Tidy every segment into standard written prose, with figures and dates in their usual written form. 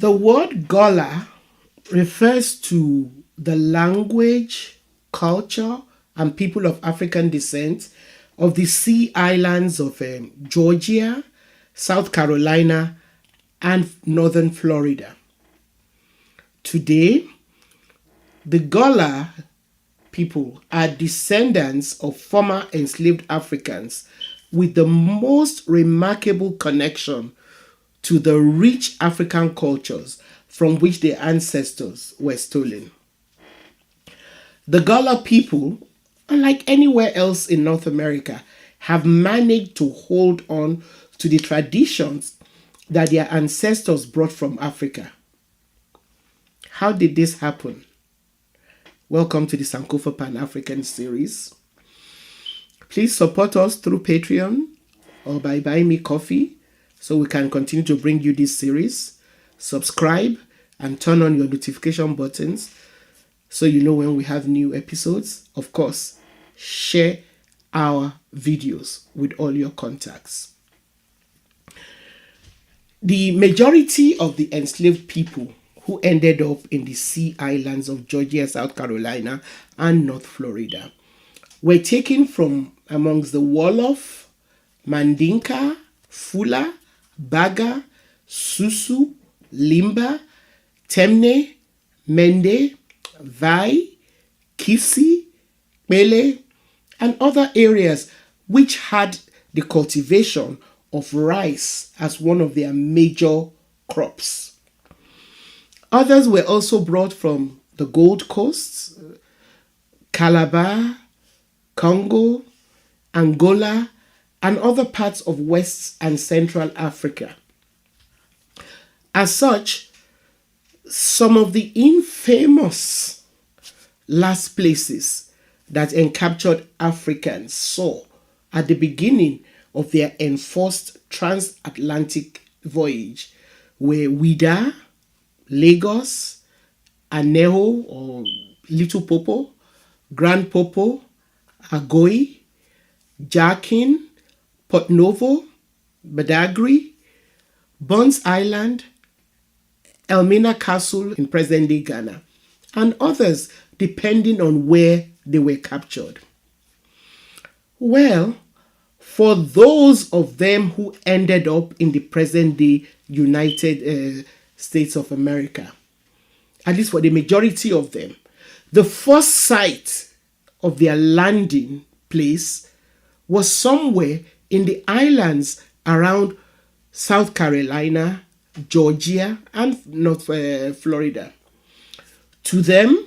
The word Gullah refers to the language, culture, and people of African descent of the Sea Islands of Georgia, South Carolina, and northern Florida. Today, the Gullah people are descendants of former enslaved Africans with the most remarkable connection to the rich African cultures from which their ancestors were stolen. The Gullah people, unlike anywhere else in North America, have managed to hold on to the traditions that their ancestors brought from Africa. How did this happen? Welcome to the Sankofa Pan-African series. Please support us through Patreon or by buying me coffee so we can continue to bring you this series. Subscribe and turn on your notification buttons so you know when we have new episodes. Of course, share our videos with all your contacts. The majority of the enslaved people who ended up in the Sea Islands of Georgia, South Carolina, and North Florida were taken from amongst the Wolof, Mandinka, Fula, Baga, Susu, Limba, Temne, Mende, Vai, Kisi, Mele, and other areas which had the cultivation of rice as one of their major crops. Others were also brought from the Gold Coast, Calabar, Congo, Angola, and other parts of West and Central Africa. As such, some of the infamous last places that encaptured Africans saw at the beginning of their enforced transatlantic voyage were Ouidah, Lagos, Aneho or Little Popo, Grand Popo, Agoi, Jakin, Port Novo, Badagry, Buns Island, Elmina Castle in present-day Ghana, and others depending on where they were captured. Well, for those of them who ended up in the present-day United States of America, at least for the majority of them, the first site of their landing place was somewhere in the islands around South Carolina, Georgia, and North Florida. To them,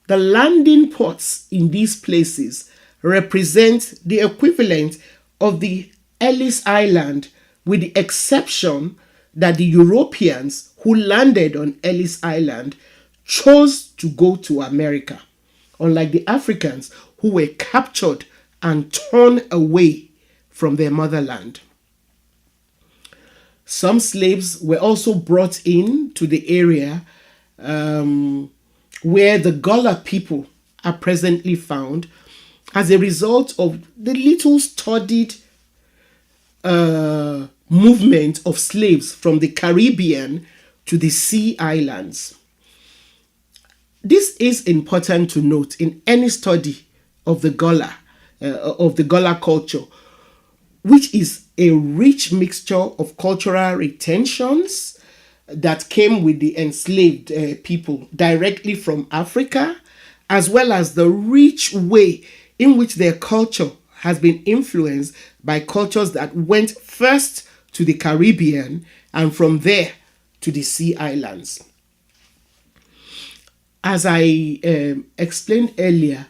the landing ports in these places represent the equivalent of the Ellis Island, with the exception that the Europeans who landed on Ellis Island chose to go to America, unlike the Africans who were captured and torn away from their motherland. Some slaves were also brought in to the area where the Gullah people are presently found as a result of the little studied movement of slaves from the Caribbean to the Sea Islands. This is important to note in any study of the Gullah culture, which is a rich mixture of cultural retentions that came with the enslaved people directly from Africa, as well as the rich way in which their culture has been influenced by cultures that went first to the Caribbean and from there to the Sea Islands. As I explained earlier,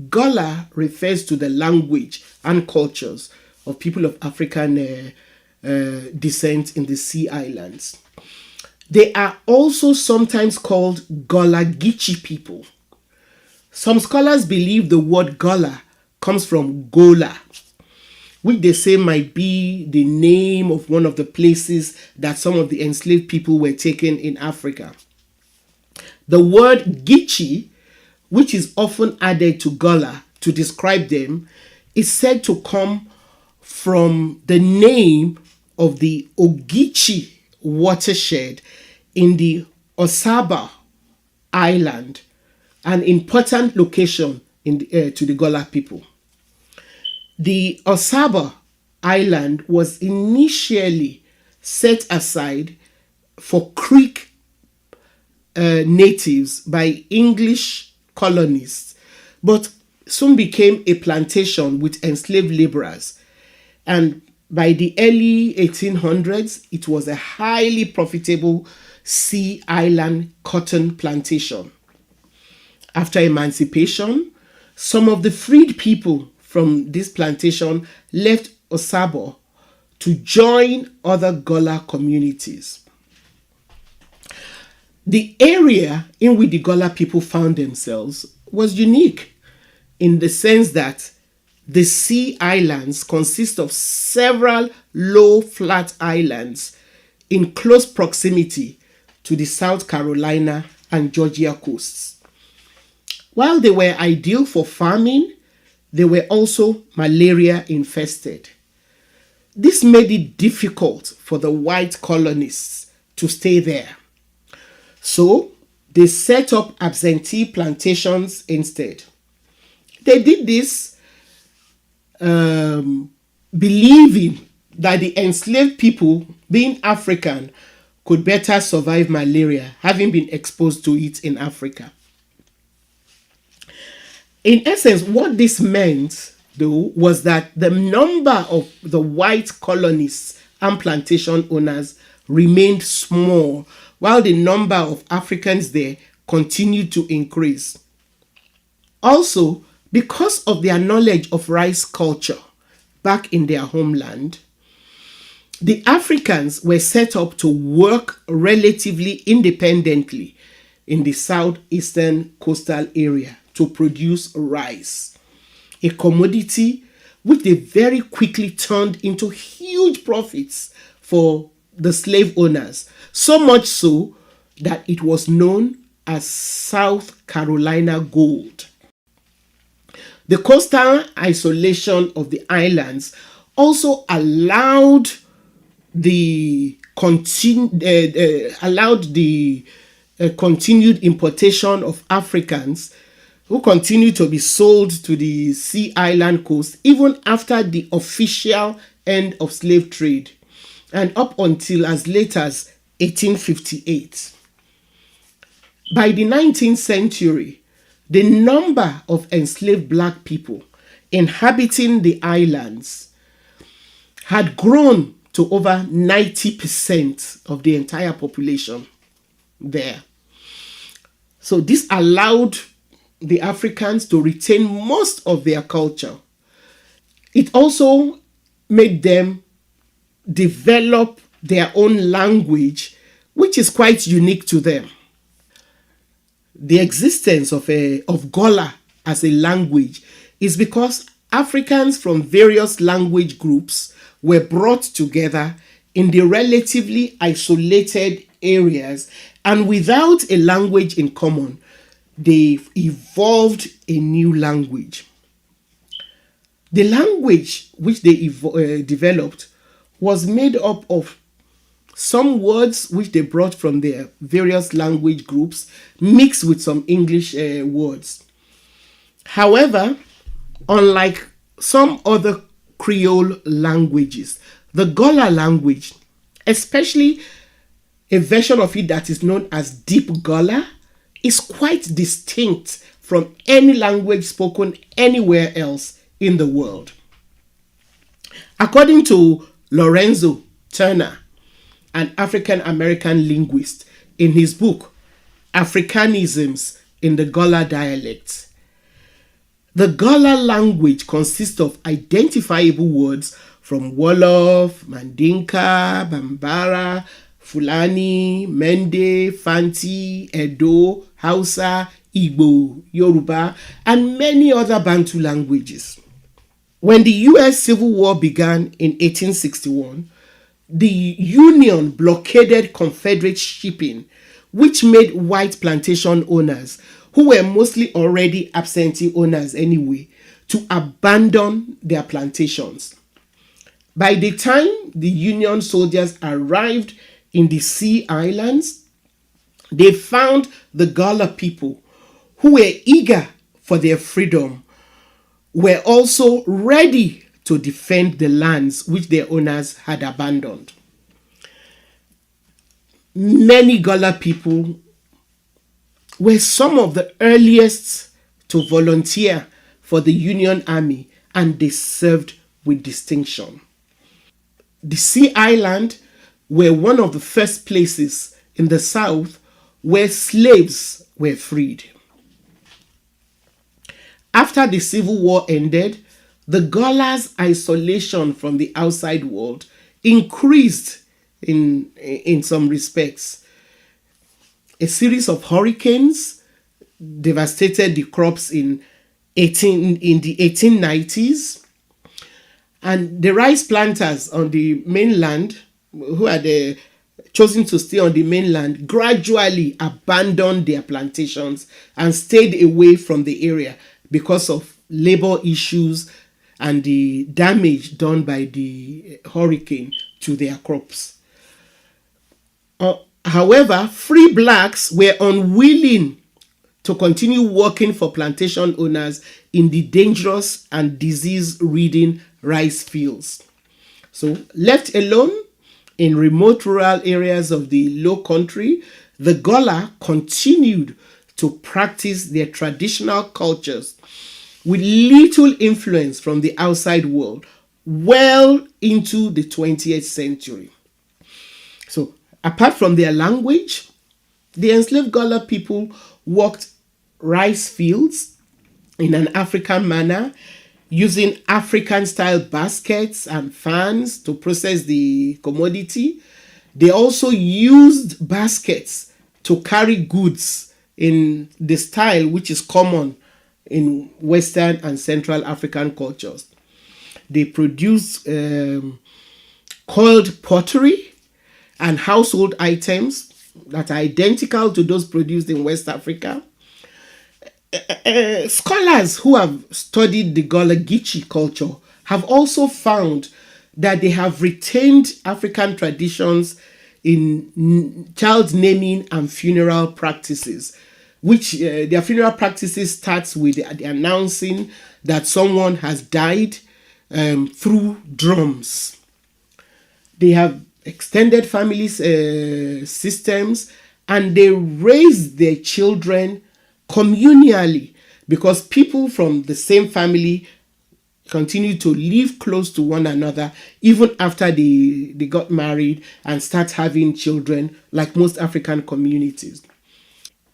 Gullah refers to the language and cultures of people of African descent in the Sea Islands. They are also sometimes called Gullah Geechee people. Some scholars believe the word Gullah comes from Gola, which they say might be the name of one of the places that some of the enslaved people were taken in Africa. The word Geechee, which is often added to Gullah to describe them, is said to come from the name of the Ogeechee watershed in the Osaba Island, an important location to the Gullah people. The Osaba Island was initially set aside for Creek natives by English colonists, but soon became a plantation with enslaved laborers. And by the early 1800s, it was a highly profitable Sea Island cotton plantation. After emancipation, some of the freed people from this plantation left Osabo to join other Gullah communities. The area in which the Gullah people found themselves was unique in the sense that the Sea Islands consist of several low flat islands in close proximity to the South Carolina and Georgia coasts. While they were ideal for farming, they were also malaria infested. This made it difficult for the white colonists to stay there. So they set up absentee plantations instead. They did this believing that the enslaved people, being African, could better survive malaria, having been exposed to it in Africa. In essence, what this meant, though, was that the number of the white colonists and plantation owners remained small, while the number of Africans there continued to increase. Also, because of their knowledge of rice culture back in their homeland, the Africans were set up to work relatively independently in the southeastern coastal area to produce rice, a commodity which they very quickly turned into huge profits for the slave owners, so much so that it was known as South Carolina gold. The coastal isolation of the islands also allowed the continued importation of Africans who continued to be sold to the Sea Island coast even after the official end of slave trade and up until as late as 1858. By the 19th century, the number of enslaved black people inhabiting the islands had grown to over 90% of the entire population there. So this allowed the Africans to retain most of their culture. It also made them develop their own language, which is quite unique to them. The existence of Gullah as a language is because Africans from various language groups were brought together in the relatively isolated areas, and without a language in common, they evolved a new language. The language which they developed was made up of some words which they brought from their various language groups mixed with some English words. However, unlike some other Creole languages, the Gullah language, especially a version of it that is known as Deep Gullah, is quite distinct from any language spoken anywhere else in the world. According to Lorenzo Turner, an African American linguist, in his book Africanisms in the Gullah Dialect, the Gullah language consists of identifiable words from Wolof, Mandinka, Bambara, Fulani, Mende, Fanti, Edo, Hausa, Igbo, Yoruba, and many other Bantu languages. When the U.S. Civil War began in 1861, the Union blockaded Confederate shipping, which made white plantation owners, who were mostly already absentee owners anyway, to abandon their plantations. By the time the Union soldiers arrived in the Sea Islands, They found the Gullah people who were eager for their freedom were also ready to defend the lands which their owners had abandoned. Many Gullah people were some of the earliest to volunteer for the Union Army, and they served with distinction. The Sea Island were one of the first places in the South where slaves were freed. After the Civil War ended, the Gullah's isolation from the outside world increased in some respects. A series of hurricanes devastated the crops in the 1890s, and the rice planters on the mainland who had chosen to stay on the mainland gradually abandoned their plantations and stayed away from the area because of labor issues and the damage done by the hurricane to their crops. However, free blacks were unwilling to continue working for plantation owners in the dangerous and disease-ridden rice fields. So, left alone in remote rural areas of the low country, the Gullah continued to practice their traditional cultures with little influence from the outside world well into the 20th century. So, apart from their language, the enslaved Gullah people worked rice fields in an African manner, using African style baskets and fans to process the commodity. They also used baskets to carry goods in the style which is common in Western and Central African cultures. They produced coiled pottery and household items that are identical to those produced in West Africa. Scholars who have studied the Gullah Geechee culture have also found that they have retained African traditions in child naming and funeral practices, which their funeral practices starts with the announcing that someone has died through drums. They have extended families systems, and they raise their children communally because people from the same family continue to live close to one another even after they got married and start having children like most African communities.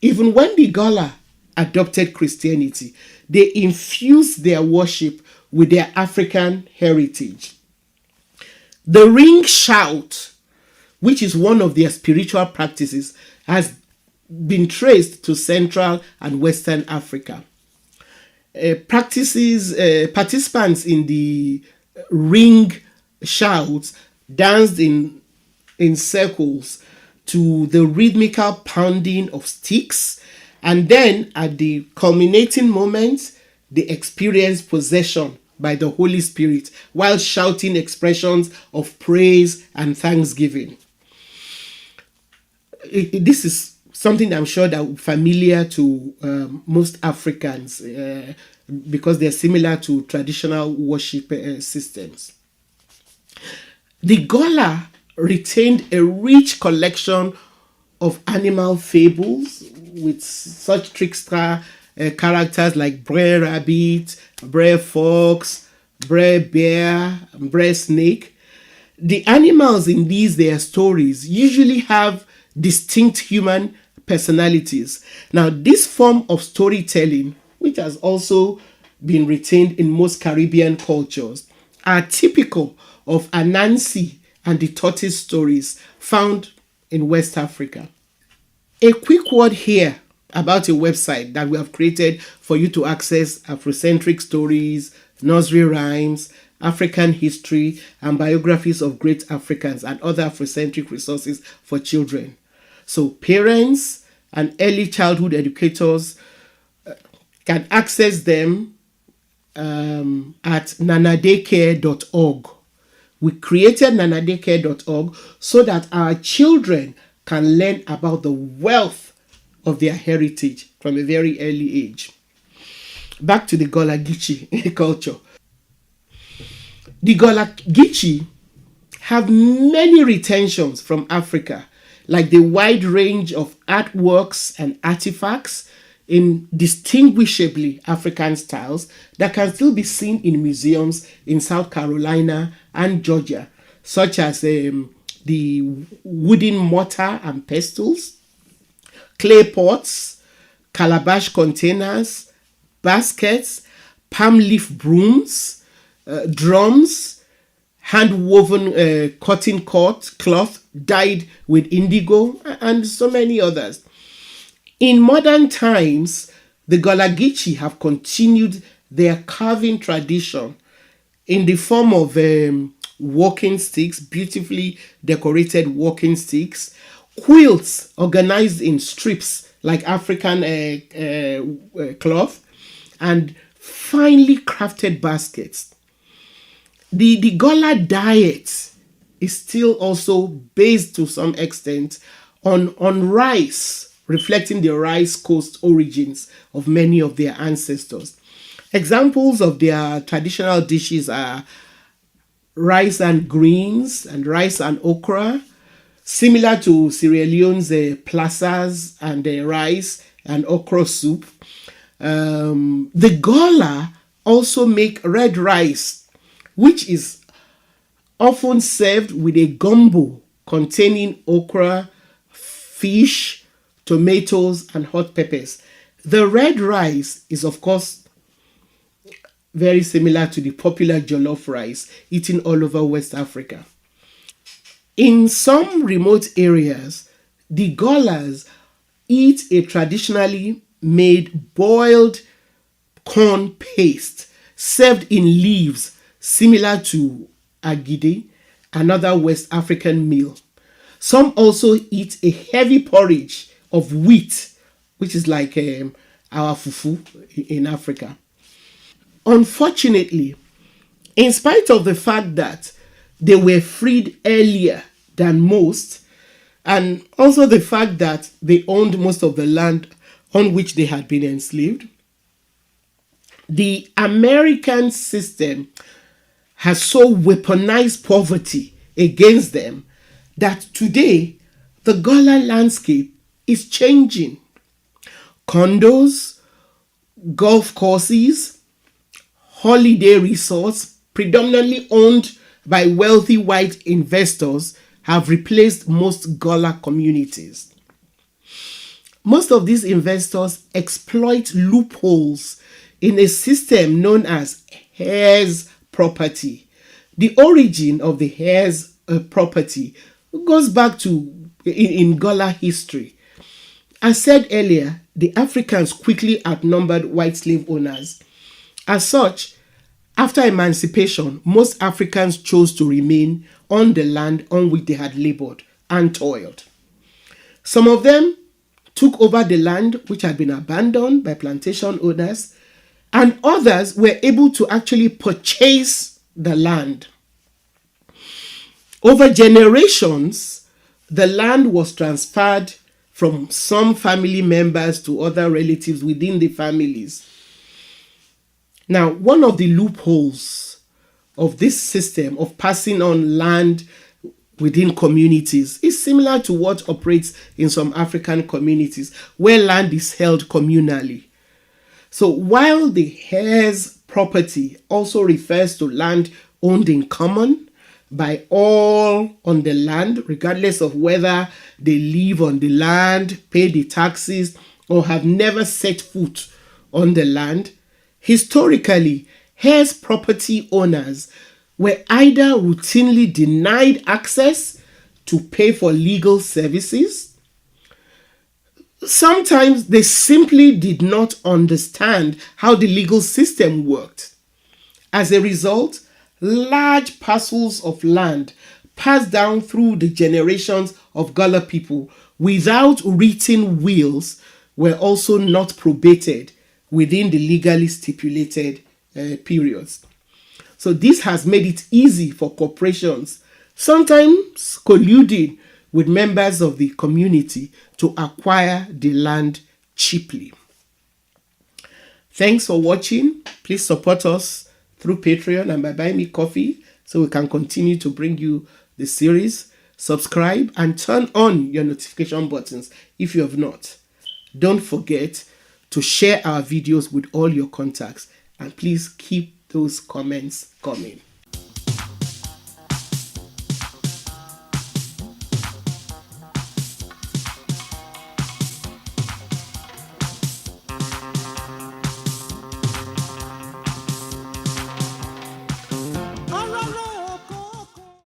Even when the Gullah adopted Christianity, they infused their worship with their African heritage. The ring shout, which is one of their spiritual practices, has been traced to Central and Western Africa. Participants in the ring shouts danced in circles to the rhythmical pounding of sticks, and then at the culminating moment, they experienced possession by the Holy Spirit while shouting expressions of praise and thanksgiving. This is something I'm sure that familiar to most Africans because they're similar to traditional worship systems. The Gullah retained a rich collection of animal fables with such trickster characters like Brer Rabbit, Brer Fox, Brer Bear, and Brer Snake. The animals in their stories usually have distinct human personalities. Now, this form of storytelling, which has also been retained in most Caribbean cultures, are typical of Anansi and the tortoise stories found in West Africa. A quick word here about a website that we have created for you to access Afrocentric stories, nursery rhymes, African history, and biographies of great Africans and other Afrocentric resources for children. So parents and early childhood educators can access them at nanadaycare.org. We created nanadaycare.org so that our children can learn about the wealth of their heritage from a very early age. Back to the Gullah Geechee culture. The Gullah Geechee have many retentions from Africa, like the wide range of artworks and artifacts in distinguishably African styles that can still be seen in museums in South Carolina and Georgia, such as the wooden mortar and pestles, clay pots, calabash containers, baskets, palm leaf brooms, drums, hand woven cotton cloth dyed with indigo, and so many others. In modern times, the Gullah Geechee have continued their carving tradition in the form of walking sticks, beautifully decorated walking sticks, quilts organized in strips like African cloth, and finely crafted baskets. The Gullah diet is still also based to some extent on rice, reflecting the rice coast origins of many of their ancestors. Examples of their traditional dishes are rice and greens and rice and okra, similar to Sierra Leone's plazas and rice and okra soup. The Gullah also make red rice, which is often served with a gumbo containing okra, fish, tomatoes, and hot peppers. The red rice is, of course, very similar to the popular jollof rice eaten all over West Africa. In some remote areas, the Gullahs eat a traditionally made boiled corn paste served in leaves similar to agidi, another West African meal. Some also eat a heavy porridge of wheat, which is like our fufu in Africa. Unfortunately, in spite of the fact that they were freed earlier than most, and also the fact that they owned most of the land on which they had been enslaved, the American system has so weaponized poverty against them that today the Gullah landscape is changing. Condos, golf courses, holiday resorts, predominantly owned by wealthy white investors, have replaced most Gullah communities. Most of these investors exploit loopholes in a system known as heirs property. The origin of the heirs property goes back to in Gullah history. As said earlier, the Africans quickly outnumbered white slave owners. As such, after emancipation, most Africans chose to remain on the land on which they had labored and toiled. Some of them took over the land which had been abandoned by plantation owners, and others were able to actually purchase the land. Over generations, the land was transferred from some family members to other relatives within the families. Now, one of the loopholes of this system of passing on land within communities is similar to what operates in some African communities where land is held communally. So while the heirs property also refers to land owned in common by all on the land, regardless of whether they live on the land, pay the taxes, or have never set foot on the land, historically, heirs property owners were either routinely denied access to pay for legal services. Sometimes they simply did not understand how the legal system worked. As a result, large parcels of land passed down through the generations of Gullah people without written wills were also not probated within the legally stipulated periods. So this has made it easy for corporations, sometimes colluding with members of the community to acquire the land cheaply. Thanks for watching. Please support us through Patreon and by buying me coffee so we can continue to bring you the series. Subscribe and turn on your notification buttons if you have not. Don't forget to share our videos with all your contacts, and please keep those comments coming.